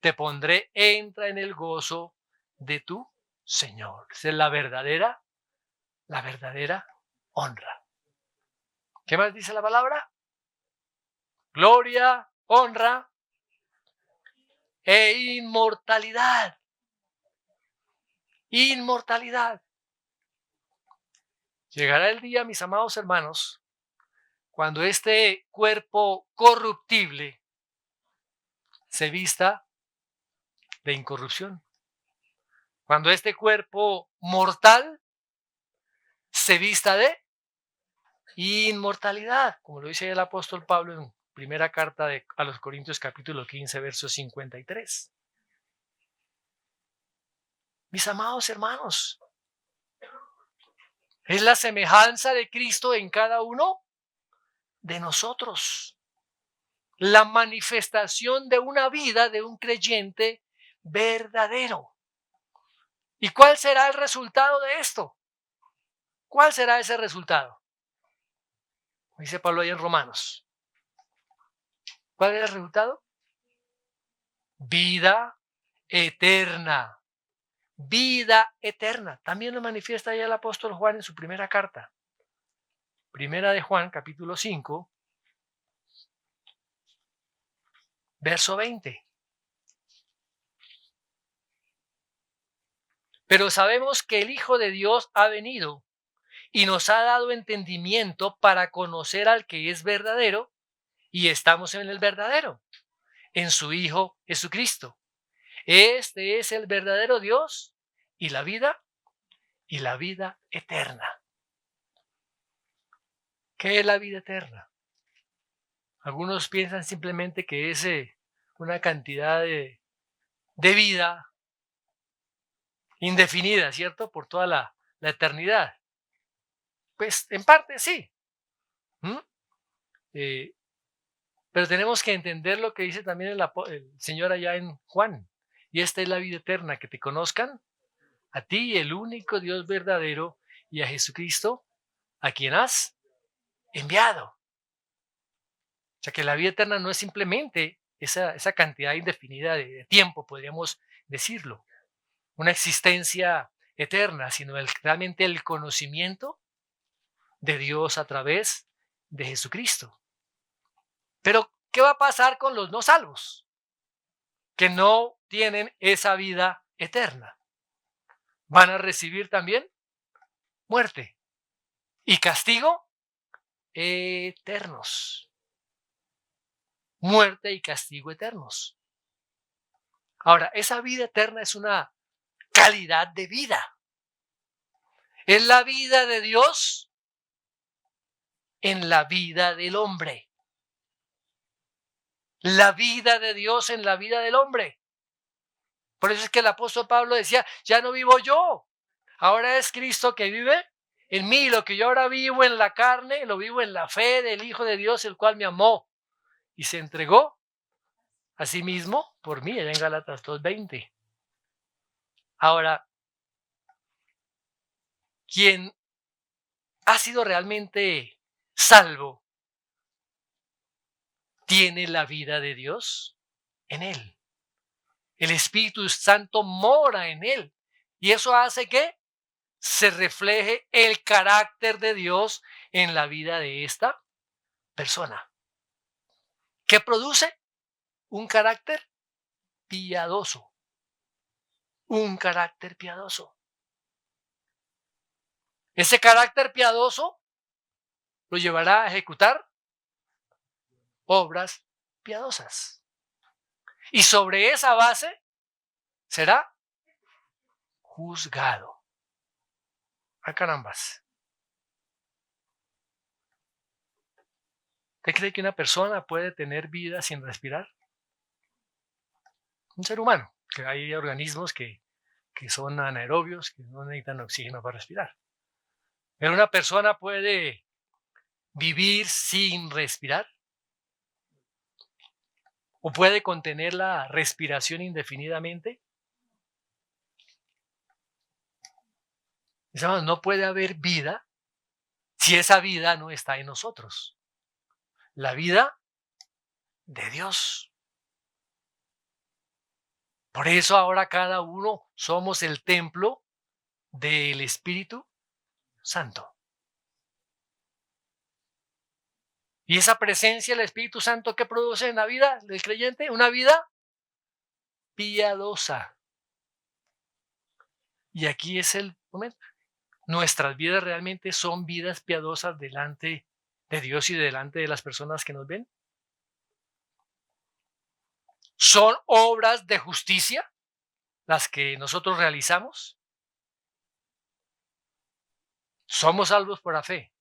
[SPEAKER 1] te pondré, entra en el gozo de tu Señor. Esa es la verdadera honra. ¿Qué más dice la palabra? Gloria, honra e inmortalidad. Inmortalidad. Llegará el día, mis amados hermanos, cuando este cuerpo corruptible se vista de incorrupción. Cuando este cuerpo mortal se vista de inmortalidad, como lo dice el apóstol Pablo en primera carta a los Corintios capítulo 15, verso 53. Mis amados hermanos, es la semejanza de Cristo en cada uno de nosotros. La manifestación de una vida de un creyente verdadero. ¿Y cuál será el resultado de esto? ¿Cuál será ese resultado? Dice Pablo ahí en Romanos. ¿Cuál es el resultado? Vida eterna. Vida eterna. También lo manifiesta ahí el apóstol Juan en su primera carta. Primera de Juan, capítulo 5, verso 20. Pero sabemos que el Hijo de Dios ha venido y nos ha dado entendimiento para conocer al que es verdadero, y estamos en el verdadero, en su Hijo Jesucristo. Este es el verdadero Dios y la vida eterna. ¿Qué es la vida eterna? Algunos piensan simplemente que es una cantidad de vida indefinida, ¿cierto? Por toda la eternidad. Pues en parte sí. Pero tenemos que entender lo que dice también el Señor allá en Juan. Y esta es la vida eterna, que te conozcan a ti, el único Dios verdadero, y a Jesucristo, a quien has enviado. O sea que la vida eterna no es simplemente esa cantidad indefinida de tiempo, podríamos decirlo, una existencia eterna, sino realmente el conocimiento de Dios a través de Jesucristo. Pero, ¿qué va a pasar con los no salvos? Que no tienen esa vida eterna. Van a recibir también muerte y castigo eternos. Muerte y castigo eternos. Ahora, esa vida eterna es una calidad de vida. Es la vida de Dios en la vida del hombre. La vida de Dios en la vida del hombre. Por eso es que el apóstol Pablo decía, ya no vivo yo, ahora es Cristo que vive en mí. Lo que yo ahora vivo en la carne, lo vivo en la fe del Hijo de Dios, el cual me amó y se entregó a sí mismo por mí, allá en Gálatas 2:20. Ahora, quien ha sido realmente salvo, tiene la vida de Dios en él. El Espíritu Santo mora en él. Y eso hace que se refleje el carácter de Dios en la vida de esta persona. ¿Qué produce? Un carácter piadoso. Un carácter piadoso. Ese carácter piadoso lo llevará a ejecutar obras piadosas. Y sobre esa base será juzgado. ¡Ah, carambas! ¿Usted cree que una persona puede tener vida sin respirar? Un ser humano, que hay organismos que son anaerobios, que no necesitan oxígeno para respirar. Pero una persona puede vivir sin respirar o puede contener la respiración indefinidamente. No puede haber vida si esa vida no está en nosotros. La vida de Dios. Por eso ahora cada uno somos el templo del Espíritu Santo. Y esa presencia del Espíritu Santo, ¿qué produce en la vida del creyente? Una vida piadosa. Y aquí es el momento. Nuestras vidas realmente son vidas piadosas delante de Dios y delante de las personas que nos ven. Son obras de justicia las que nosotros realizamos. Somos salvos por la fe,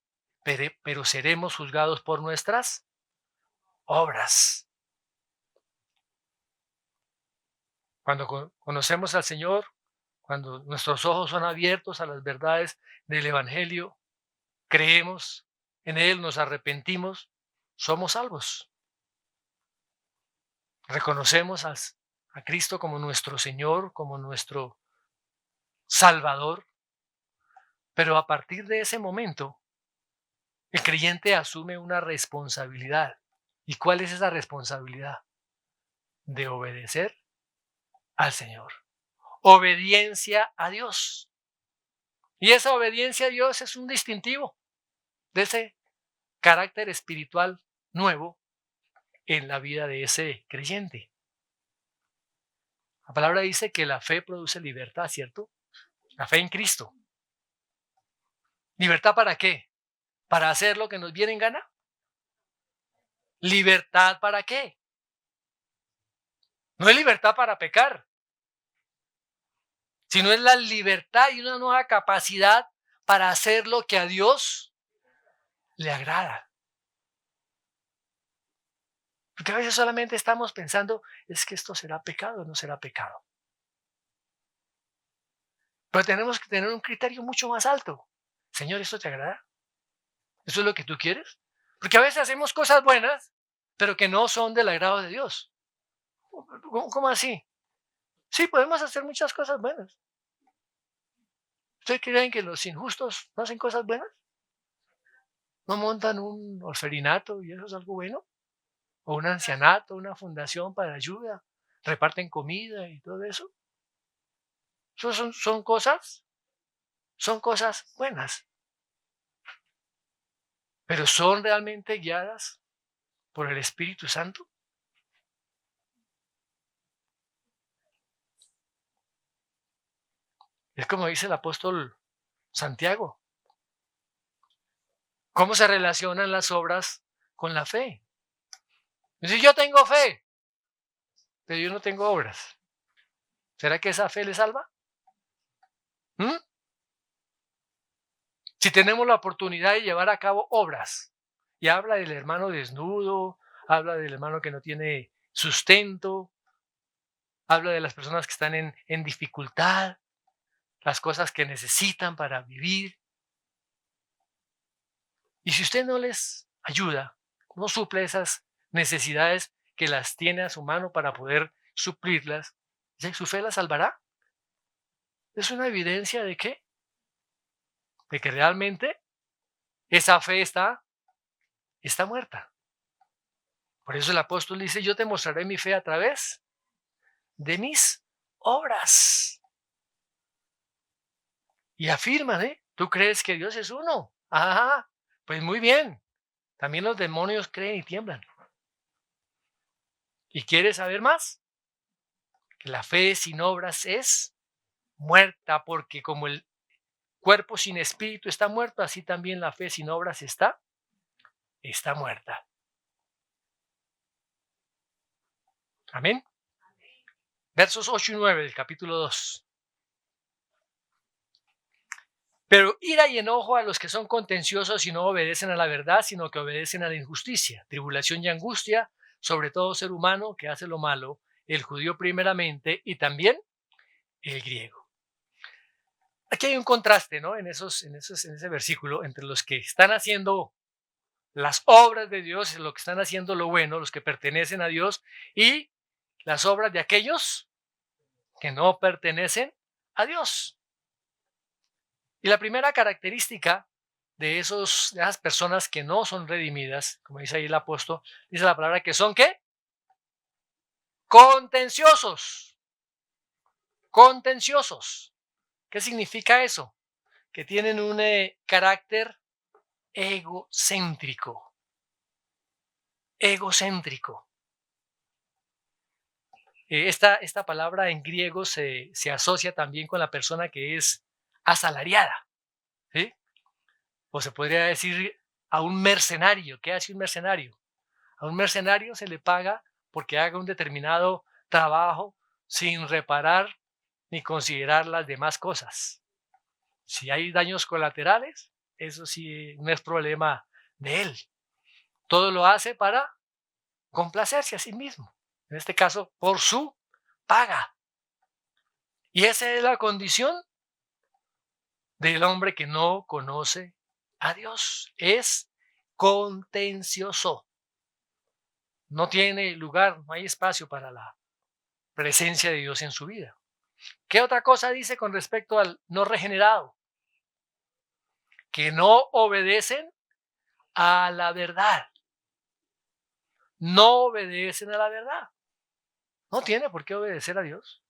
[SPEAKER 1] pero seremos juzgados por nuestras obras. Cuando conocemos al Señor, cuando nuestros ojos son abiertos a las verdades del Evangelio, creemos en Él, nos arrepentimos, somos salvos. Reconocemos a Cristo como nuestro Señor, como nuestro Salvador, pero a partir de ese momento, el creyente asume una responsabilidad. ¿Y cuál es esa responsabilidad? De obedecer al Señor. Obediencia a Dios. Y esa obediencia a Dios es un distintivo de ese carácter espiritual nuevo en la vida de ese creyente. La palabra dice que la fe produce libertad, ¿cierto? La fe en Cristo. ¿Libertad para qué? ¿Para hacer lo que nos viene en gana? ¿Libertad para qué? No es libertad para pecar, sino es la libertad y una nueva capacidad para hacer lo que a Dios le agrada. Porque a veces solamente estamos pensando, es que esto será pecado o no será pecado. Pero tenemos que tener un criterio mucho más alto. Señor, ¿esto te agrada? ¿Eso es lo que tú quieres? Porque a veces hacemos cosas buenas, pero que no son del agrado de Dios. ¿Cómo así? Sí, podemos hacer muchas cosas buenas. ¿Ustedes creen que los injustos no hacen cosas buenas? ¿No montan un orfelinato y eso es algo bueno? o un ancianato, una fundación para ayuda, reparten comida y todo eso. Son cosas buenas, pero ¿son realmente guiadas por el Espíritu Santo? Es como dice el apóstol Santiago. ¿Cómo se relacionan las obras con la fe? Dice, yo tengo fe, pero yo no tengo obras. ¿Será que esa fe le salva? ¿Mm? Si tenemos la oportunidad de llevar a cabo obras, y habla del hermano desnudo, habla del hermano que no tiene sustento, habla de las personas que están en dificultad, las cosas que necesitan para vivir. Y si usted no les ayuda, no suple esas necesidades que las tiene a su mano para poder suplirlas, ¿su fe la salvará? Es una evidencia de qué? De que realmente esa fe está muerta. Por eso el apóstol dice, yo te mostraré mi fe a través de mis obras. Y afirman, ¿tú crees que Dios es uno? Ajá, pues muy bien. También los demonios creen y tiemblan. ¿Y quieres saber más? Que la fe sin obras es muerta, porque como el cuerpo sin espíritu está muerto, así también la fe sin obras está muerta. Amén. Versos 8 y 9 del capítulo 2. Pero ira y enojo a los que son contenciosos y no obedecen a la verdad, sino que obedecen a la injusticia, tribulación y angustia, sobre todo ser humano que hace lo malo, el judío primeramente y también el griego. Aquí hay un contraste, ¿no? En ese versículo, entre los que están haciendo las obras de Dios, los que están haciendo lo bueno, los que pertenecen a Dios, y las obras de aquellos que no pertenecen a Dios. Y la primera característica de esas personas que no son redimidas, como dice ahí el apóstol, dice la palabra que son ¿qué? Contenciosos. Contenciosos. ¿Qué significa eso? Que tienen un carácter egocéntrico. Egocéntrico. Esta palabra en griego se asocia también con la persona que es asalariada, ¿sí? O se podría decir a un mercenario. ¿Qué hace un mercenario? A un mercenario se le paga porque haga un determinado trabajo sin reparar ni considerar las demás cosas. Si hay daños colaterales, eso sí no es problema de él. Todo lo hace para complacerse a sí mismo. En este caso, por su paga. Y esa es la condición del hombre que no conoce a Dios. Es contencioso. No tiene lugar, no hay espacio para la presencia de Dios en su vida. ¿Qué otra cosa dice con respecto al no regenerado? Que no obedecen a la verdad. No obedecen a la verdad. No tiene por qué obedecer a Dios.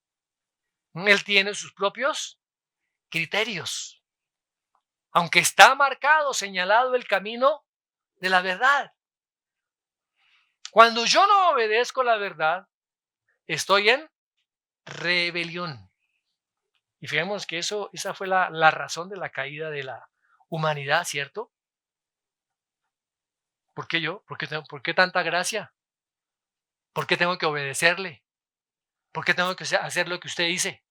[SPEAKER 1] Él tiene sus propios criterios. Aunque está marcado, señalado el camino de la verdad. Cuando yo no obedezco la verdad, estoy en rebelión. Y fijemos que esa fue la razón de la caída de la humanidad, ¿cierto? ¿Por qué yo? ¿Por qué tanta gracia? ¿Por qué tengo que obedecerle? ¿Por qué tengo que hacer lo que usted dice?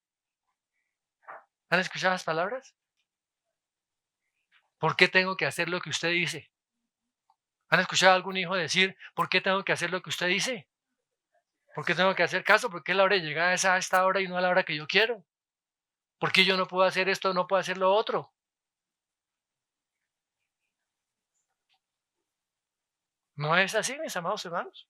[SPEAKER 1] ¿Han escuchado las palabras? ¿Por qué tengo que hacer lo que usted dice? ¿Han escuchado a algún hijo decir, ¿por qué tengo que hacer lo que usted dice? ¿Por qué tengo que hacer caso? ¿Por qué la hora de llegada es a esta hora y no a la hora que yo quiero? ¿Por qué yo no puedo hacer esto, no puedo hacer lo otro? No es así, mis amados hermanos.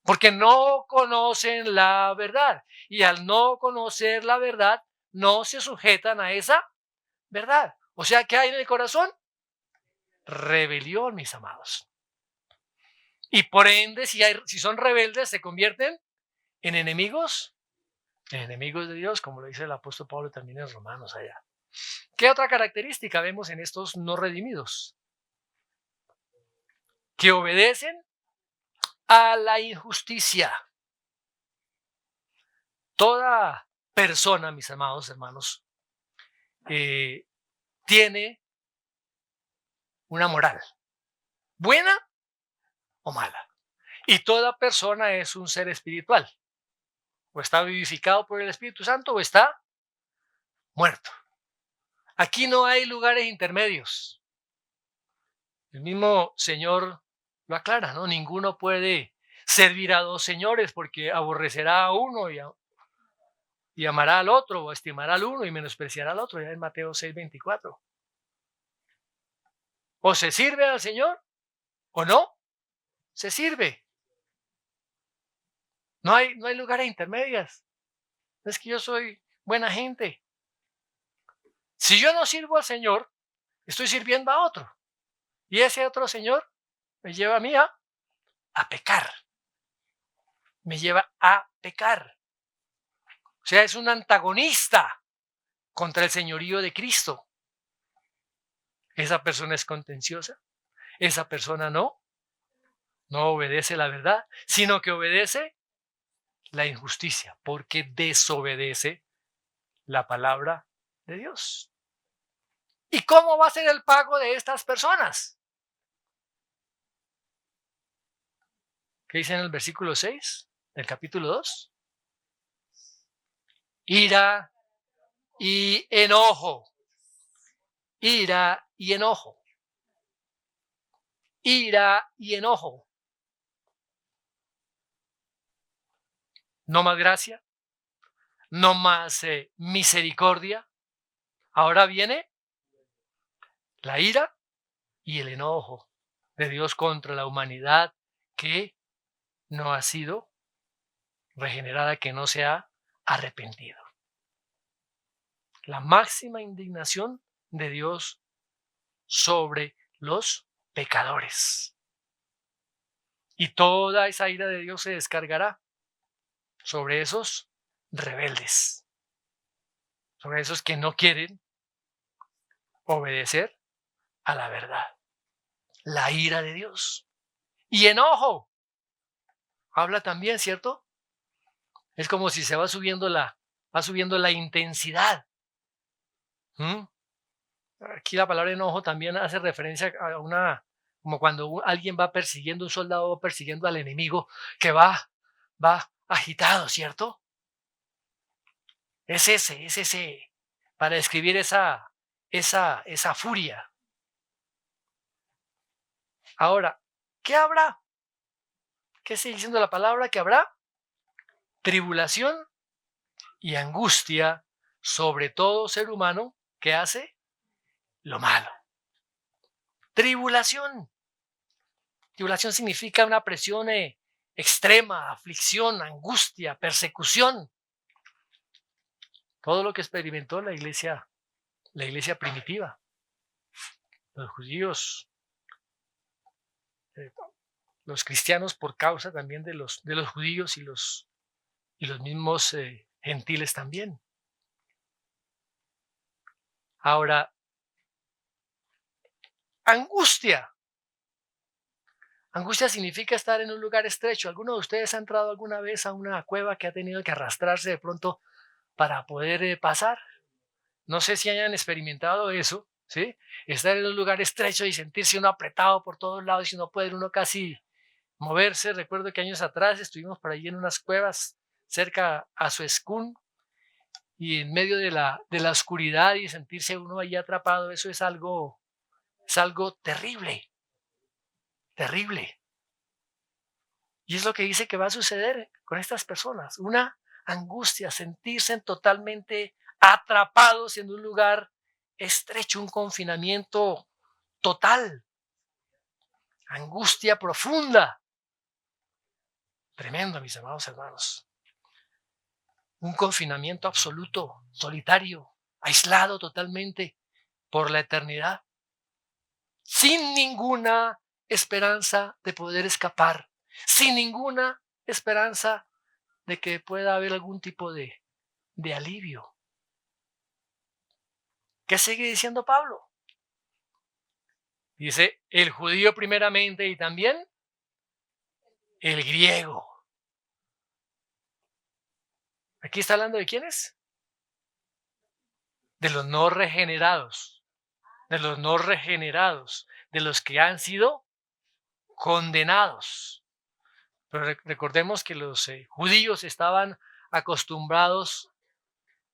[SPEAKER 1] Porque no conocen la verdad. Y al no conocer la verdad, no se sujetan a esa verdad. O sea, ¿qué hay en el corazón? Rebelión, mis amados. Y por ende, si son rebeldes, se convierten en enemigos de Dios, como lo dice el apóstol Pablo también en Romanos allá. ¿Qué otra característica vemos en estos no redimidos? Que obedecen a la injusticia. Toda persona, mis amados hermanos, tiene una moral, buena o mala. Y toda persona es un ser espiritual. O está vivificado por el Espíritu Santo o está muerto. Aquí no hay lugares intermedios. El mismo Señor lo aclara, ¿no? Ninguno puede servir a dos señores porque aborrecerá a uno y amará al otro, o estimará al uno y menospreciará al otro, ya en Mateo 6:24. O se sirve al Señor o no se sirve. No hay lugares intermedias. No es que yo soy buena gente. Si yo no sirvo al Señor, estoy sirviendo a otro. Y ese otro Señor me lleva a mí a pecar. Me lleva a pecar. O sea, es un antagonista contra el señorío de Cristo. Esa persona es contenciosa. Esa persona no obedece la verdad, sino que obedece la injusticia, porque desobedece la palabra de Dios. ¿Y cómo va a ser el pago de estas personas? ¿Qué dice en el versículo 6 del capítulo 2? Ira y enojo. Ira y enojo. Ira y enojo. No más gracia, no más misericordia. Ahora viene la ira y el enojo de Dios contra la humanidad que no ha sido regenerada, que no se ha arrepentido. La máxima indignación de Dios sobre los pecadores. Y toda esa ira de Dios se descargará sobre esos rebeldes, sobre esos que no quieren obedecer a la verdad. La ira de Dios. Y enojo. Habla también, ¿cierto? Es como si se va subiendo la intensidad. Aquí la palabra enojo también hace referencia a como cuando alguien va persiguiendo, un soldado va persiguiendo al enemigo, que va agitado, ¿cierto? Es ese, para describir esa furia. Ahora, ¿qué habrá? ¿Qué sigue diciendo la palabra? Que habrá tribulación y angustia sobre todo ser humano que hace lo malo. Tribulación. Tribulación significa una presión extrema, aflicción, angustia, persecución. Todo lo que experimentó la iglesia primitiva. Los judíos, los cristianos por causa también de los judíos y los mismos gentiles también. Ahora, angustia. Angustia significa estar en un lugar estrecho. ¿Alguno de ustedes ha entrado alguna vez a una cueva que ha tenido que arrastrarse de pronto para poder pasar? No sé si hayan experimentado eso, ¿sí? Estar en un lugar estrecho y sentirse uno apretado por todos lados y no poder uno casi moverse. Recuerdo que años atrás estuvimos por allí en unas cuevas cerca a Suezcún y en medio de la oscuridad y sentirse uno allí atrapado, eso es algo terrible, terrible. Y es lo que dice que va a suceder con estas personas, una angustia, sentirse totalmente atrapados en un lugar estrecho, un confinamiento total, angustia profunda. Tremendo, mis amados hermanos. Un confinamiento absoluto, solitario, aislado totalmente por la eternidad, sin ninguna esperanza de poder escapar, sin ninguna esperanza de que pueda haber algún tipo de alivio. ¿Qué sigue diciendo Pablo? Dice, el judío primeramente y también el griego. Aquí está hablando de quiénes? De los no regenerados, de los no regenerados, de los que han sido condenados. Pero recordemos que los judíos estaban acostumbrados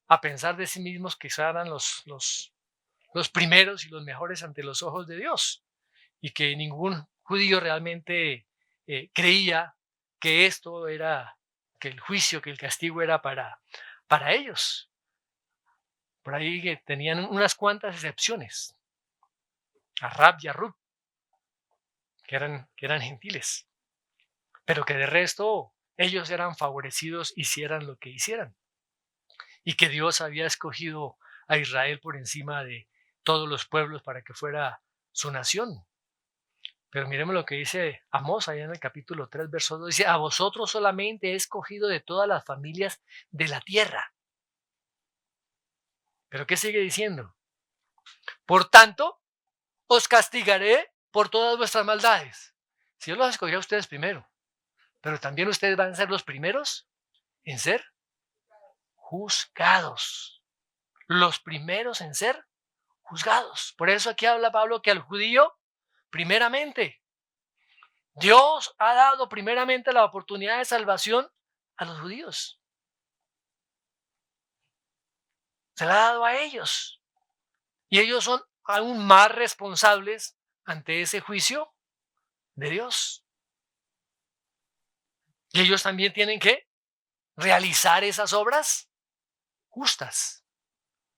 [SPEAKER 1] a pensar de sí mismos que eran los primeros y los mejores ante los ojos de Dios, y que ningún judío realmente creía que esto era, que el juicio, que el castigo era para ellos. Por ahí que tenían unas cuantas excepciones, a Rab y a Rub, que eran gentiles, pero que de resto ellos eran favorecidos hicieran lo que hicieran, y que Dios había escogido a Israel por encima de todos los pueblos para que fuera su nación. Pero miremos lo que dice Amós allá en el capítulo 3, verso 2. Dice, a vosotros solamente he escogido de todas las familias de la tierra. ¿Pero qué sigue diciendo? Por tanto, os castigaré por todas vuestras maldades. Si yo los escogí a ustedes primero, pero también ustedes van a ser los primeros en ser juzgados. Los primeros en ser juzgados. Por eso aquí habla Pablo que al judío, primeramente, Dios ha dado primeramente la oportunidad de salvación a los judíos. Se la ha dado a ellos. Y ellos son aún más responsables ante ese juicio de Dios. Y ellos también tienen que realizar esas obras justas.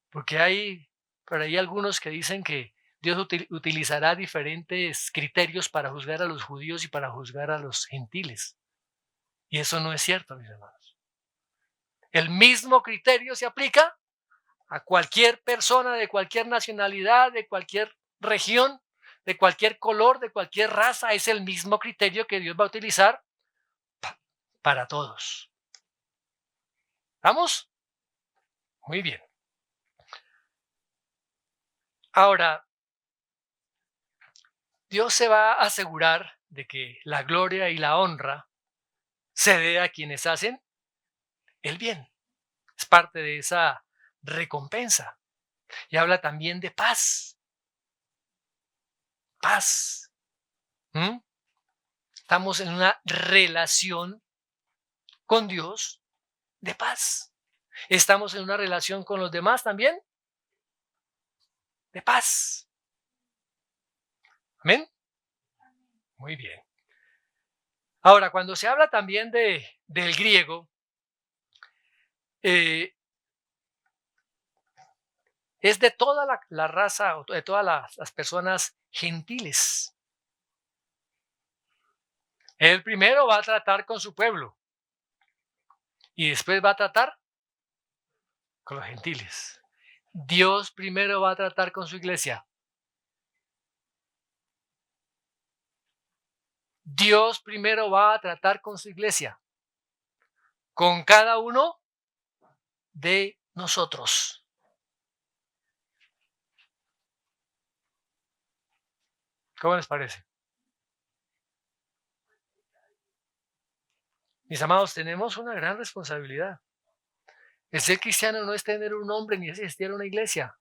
[SPEAKER 1] Porque hay por ahí algunos que dicen que Dios utilizará diferentes criterios para juzgar a los judíos y para juzgar a los gentiles. Y eso no es cierto, mis hermanos. El mismo criterio se aplica a cualquier persona de cualquier nacionalidad, de cualquier región, de cualquier color, de cualquier raza. Es el mismo criterio que Dios va a utilizar para todos. ¿Vamos? Muy bien. Ahora, Dios se va a asegurar de que la gloria y la honra se dé a quienes hacen el bien. Es parte de esa recompensa. Y habla también de paz. Paz. Estamos en una relación con Dios de paz. Estamos en una relación con los demás también de paz. Amén. Muy bien. Ahora, cuando se habla también del griego, es de toda la raza, o de todas las personas gentiles. Él primero va a tratar con su pueblo y después va a tratar con los gentiles. Dios primero va a tratar con su iglesia. Dios primero va a tratar con su iglesia, con cada uno de nosotros. ¿Cómo les parece? Mis amados, tenemos una gran responsabilidad. El ser cristiano no es tener un nombre ni es asistir a una iglesia.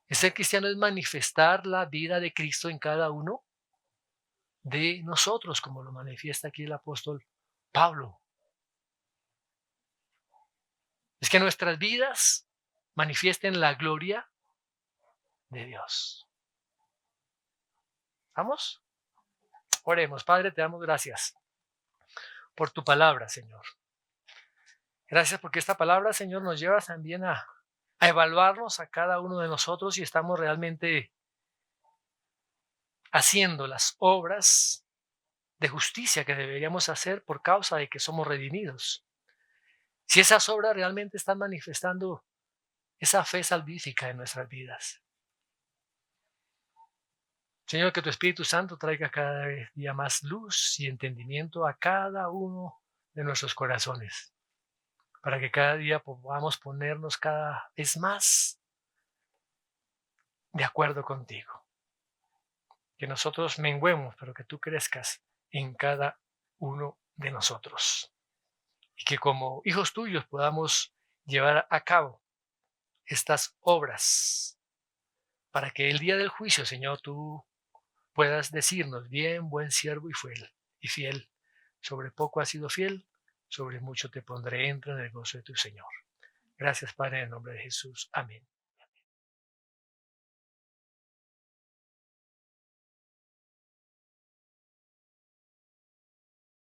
[SPEAKER 1] El ser cristiano es manifestar la vida de Cristo en cada uno de nosotros, como lo manifiesta aquí el apóstol Pablo. Es que nuestras vidas manifiesten la gloria de Dios. ¿Vamos? Oremos. Padre, te damos gracias por tu palabra, Señor. Gracias porque esta palabra, Señor, nos lleva también a evaluarnos a cada uno de nosotros si estamos realmente haciendo las obras de justicia que deberíamos hacer por causa de que somos redimidos. Si esas obras realmente están manifestando esa fe salvífica en nuestras vidas. Señor, que tu Espíritu Santo traiga cada día más luz y entendimiento a cada uno de nuestros corazones, para que cada día podamos ponernos cada vez más de acuerdo contigo. Que nosotros menguemos, pero que tú crezcas en cada uno de nosotros. Y que como hijos tuyos podamos llevar a cabo estas obras para que el día del juicio, Señor, tú puedas decirnos: bien, buen siervo y fiel. Sobre poco has sido fiel, sobre mucho te pondré. Entra en el gozo de tu Señor. Gracias, Padre, en el nombre de Jesús. Amén.